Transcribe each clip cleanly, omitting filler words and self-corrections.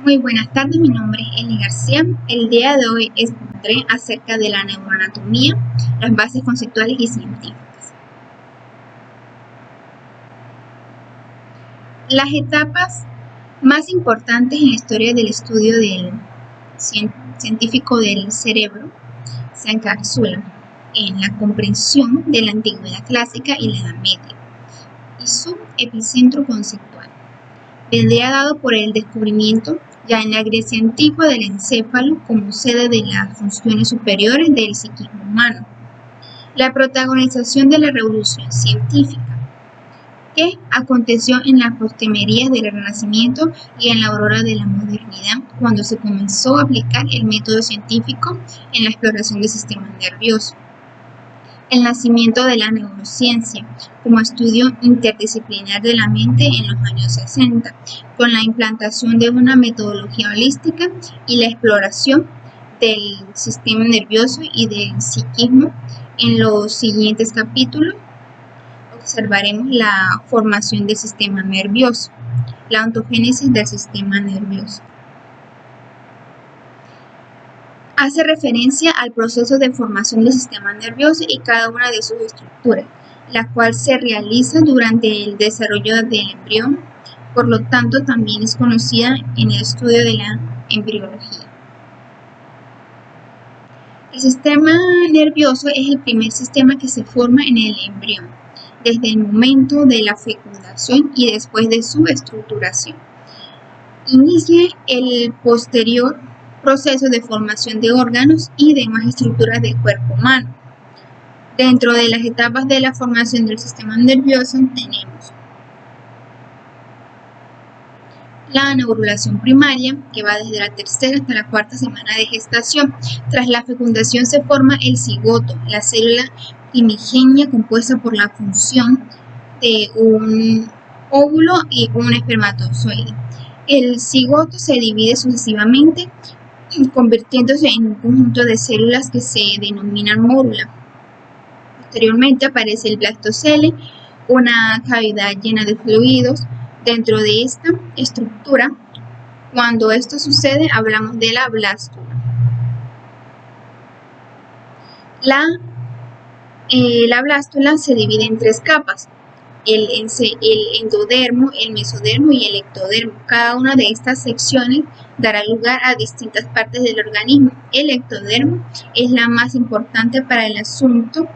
Muy buenas tardes, mi nombre es Eli García. El día de hoy expondré acerca de la neuroanatomía, las bases conceptuales y científicas. Las etapas más importantes en la historia del estudio del científico del cerebro se encapsulan en la comprensión de la antigüedad clásica y la Edad Media y su epicentro conceptual. Vendría dado por el descubrimiento ya en la Grecia antigua del encéfalo como sede de las funciones superiores del psiquismo humano. La protagonización de la revolución científica, que aconteció en las postrimerías del Renacimiento y en la aurora de la modernidad, cuando se comenzó a aplicar el método científico en la exploración del sistema nervioso. El nacimiento de la neurociencia como estudio interdisciplinar de la mente en los años 60, con la implantación de una metodología holística y la exploración del sistema nervioso y del psiquismo. En los siguientes capítulos observaremos la formación del sistema nervioso, la ontogénesis del sistema nervioso. Hace referencia al proceso de formación del sistema nervioso y cada una de sus estructuras, la cual se realiza durante el desarrollo del embrión, por lo tanto también es conocida en el estudio de la embriología. El sistema nervioso es el primer sistema que se forma en el embrión, desde el momento de la fecundación y después de su estructuración. Inicia el posterior proceso de formación de órganos y demás estructuras del cuerpo humano. Dentro de las etapas de la formación del sistema nervioso tenemos la neurulación primaria, que va desde la tercera hasta la cuarta semana de gestación. Tras la fecundación se forma el cigoto, la célula primigenia compuesta por la función de un óvulo y un espermatozoide. El cigoto se divide sucesivamente, convirtiéndose en un conjunto de células que se denominan mórula. Posteriormente aparece el blastocele, una cavidad llena de fluidos. Dentro de esta estructura, cuando esto sucede, hablamos de la blástula. La blástula se divide en tres capas: el endodermo, el mesodermo y el ectodermo. Cada una de estas secciones dará lugar a distintas partes del organismo. El ectodermo es la más importante para el asunto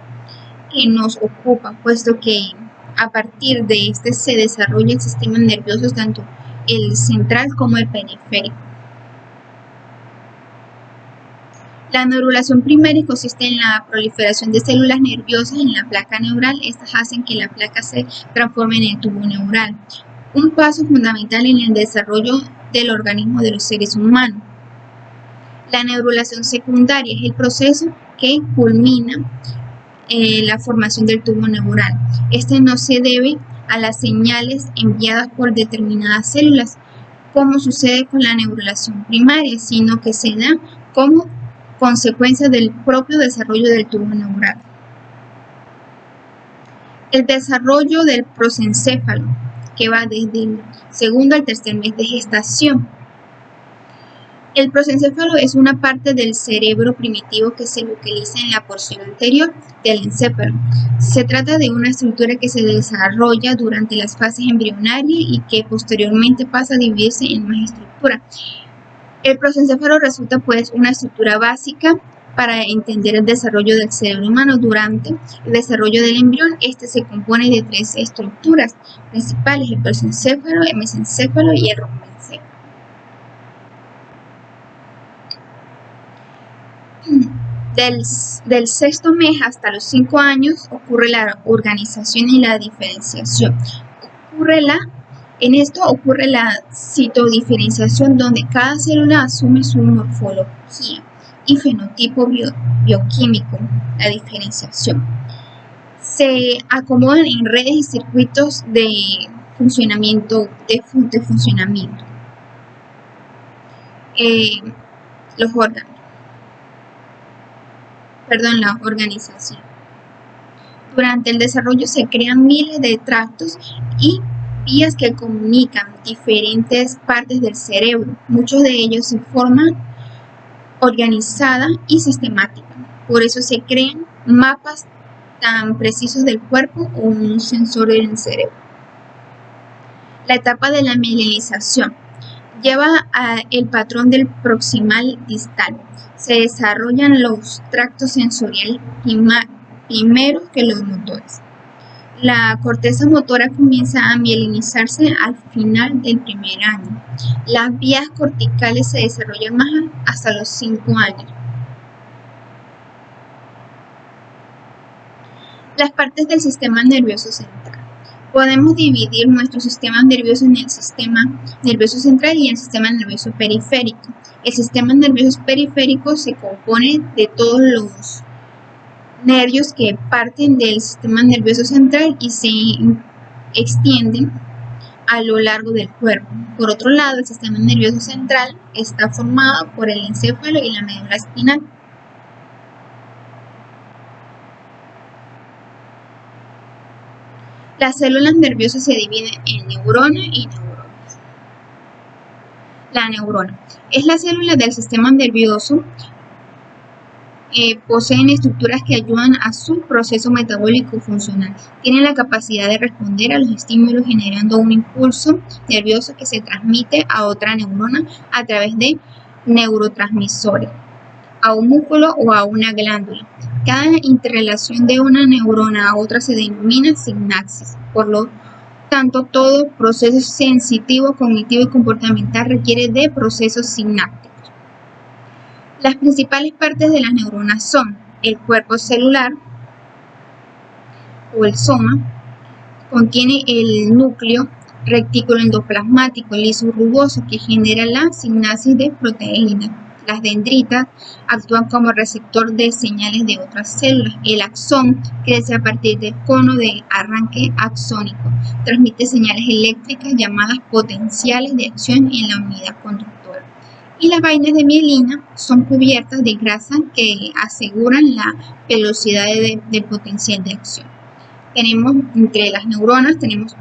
que nos ocupa, puesto que a partir de este se desarrolla el sistema nervioso, tanto el central como el periférico. La neurulación primaria consiste en la proliferación de células nerviosas en la placa neural. Estas hacen que la placa se transforme en el tubo neural, un paso fundamental en el desarrollo del organismo de los seres humanos. La neurulación secundaria es el proceso que culmina la formación del tubo neural. Este no se debe a las señales enviadas por determinadas células, como sucede con la neurulación primaria, sino que se da como consecuencia del propio desarrollo del tubo neural. El desarrollo del prosencéfalo, que va desde el segundo al tercer mes de gestación. El prosencéfalo es una parte del cerebro primitivo que se localiza en la porción anterior del encéfalo. Se trata de una estructura que se desarrolla durante las fases embrionarias y que posteriormente pasa a dividirse en más estructuras. El prosencéfalo resulta pues una estructura básica para entender el desarrollo del cerebro humano. Durante el desarrollo del embrión, este se compone de tres estructuras principales: el prosencéfalo, el mesencéfalo y el rombencéfalo. Del sexto mes hasta los 5 años ocurre la organización y la diferenciación. En esto ocurre la citodiferenciación, donde cada célula asume su morfología y fenotipo bioquímico. La diferenciación se acomodan en redes y circuitos de funcionamiento. La organización. Durante el desarrollo se crean miles de tractos y vías que comunican diferentes partes del cerebro. Muchos de ellos se forman organizada y sistemática. Por eso se crean mapas tan precisos del cuerpo o un sensor en el cerebro. La etapa de la mielinización lleva el patrón del proximal distal. Se desarrollan los tractos sensoriales primero que los motores. La corteza motora comienza a mielinizarse al final del primer año. Las vías corticales se desarrollan más hasta los 5 años. Las partes del sistema nervioso central. Podemos dividir nuestro sistema nervioso en el sistema nervioso central y el sistema nervioso periférico. El sistema nervioso periférico se compone de todos los nervios que parten del sistema nervioso central y se extienden a lo largo del cuerpo. Por otro lado, el sistema nervioso central está formado por el encéfalo y la médula espinal. Las células nerviosas se dividen en neurona y neuronas. La neurona es la célula del sistema nervioso. Poseen estructuras que ayudan a su proceso metabólico funcional. Tienen la capacidad de responder a los estímulos generando un impulso nervioso que se transmite a otra neurona a través de neurotransmisores, a un músculo o a una glándula. Cada interrelación de una neurona a otra se denomina sinapsis. Por lo tanto, todo proceso sensitivo, cognitivo y comportamental requiere de procesos sinápticos. Las principales partes de las neuronas son el cuerpo celular o el soma, contiene el núcleo retículo endoplasmático liso y rugoso que genera la sinapsis de proteínas. Las dendritas actúan como receptor de señales de otras células. El axón crece a partir del cono de arranque axónico. Transmite señales eléctricas llamadas potenciales de acción en la unidad conductora. Y las vainas de mielina son cubiertas de grasa que aseguran la velocidad del potencial de acción. Tenemos entre las neuronas, tenemos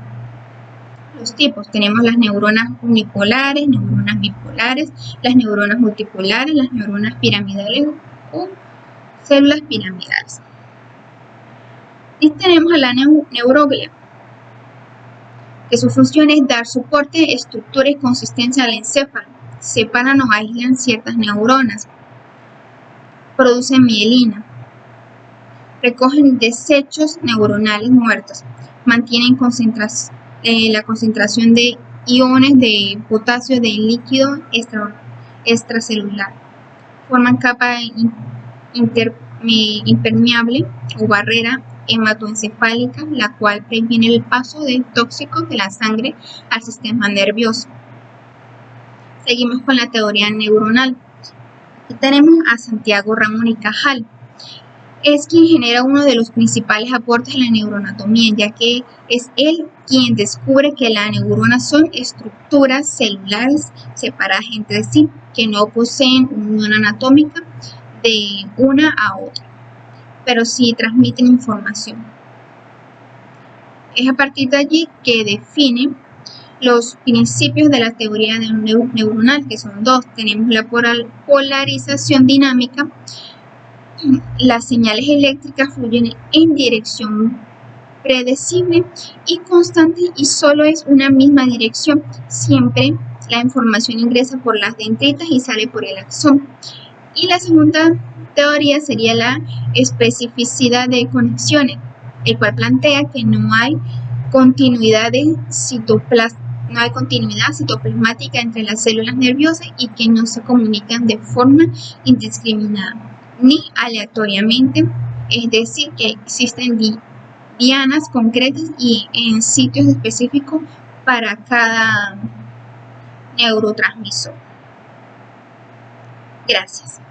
los tipos. Tenemos las neuronas unipolares, neuronas bipolares, las neuronas multipolares, las neuronas piramidales o células piramidales. Y tenemos a la neuroglia, que su función es dar soporte, estructura y consistencia al encéfalo. Separan o aíslan ciertas neuronas, producen mielina, recogen desechos neuronales muertos, mantienen la concentración de iones de potasio del líquido extracelular, forman capa impermeable o barrera hematoencefálica, la cual previene el paso de tóxicos de la sangre al sistema nervioso. Seguimos con la teoría neuronal. Aquí tenemos a Santiago Ramón y Cajal. Es quien genera uno de los principales aportes en la neuroanatomía, ya que es él quien descubre que las neuronas son estructuras celulares separadas entre sí, que no poseen unión anatómica de una a otra, pero sí transmiten información. Es a partir de allí que define los principios de la teoría neuronal, que son dos. Tenemos la polarización dinámica. Las señales eléctricas fluyen en dirección predecible y constante y solo es una misma dirección. Siempre la información ingresa por las dendritas y sale por el axón. Y la segunda teoría sería la especificidad de conexiones, el cual plantea que no hay continuidad citoplasmática entre las células nerviosas y que no se comunican de forma indiscriminada ni aleatoriamente, es decir, que existen dianas concretas y en sitios específicos para cada neurotransmisor. Gracias.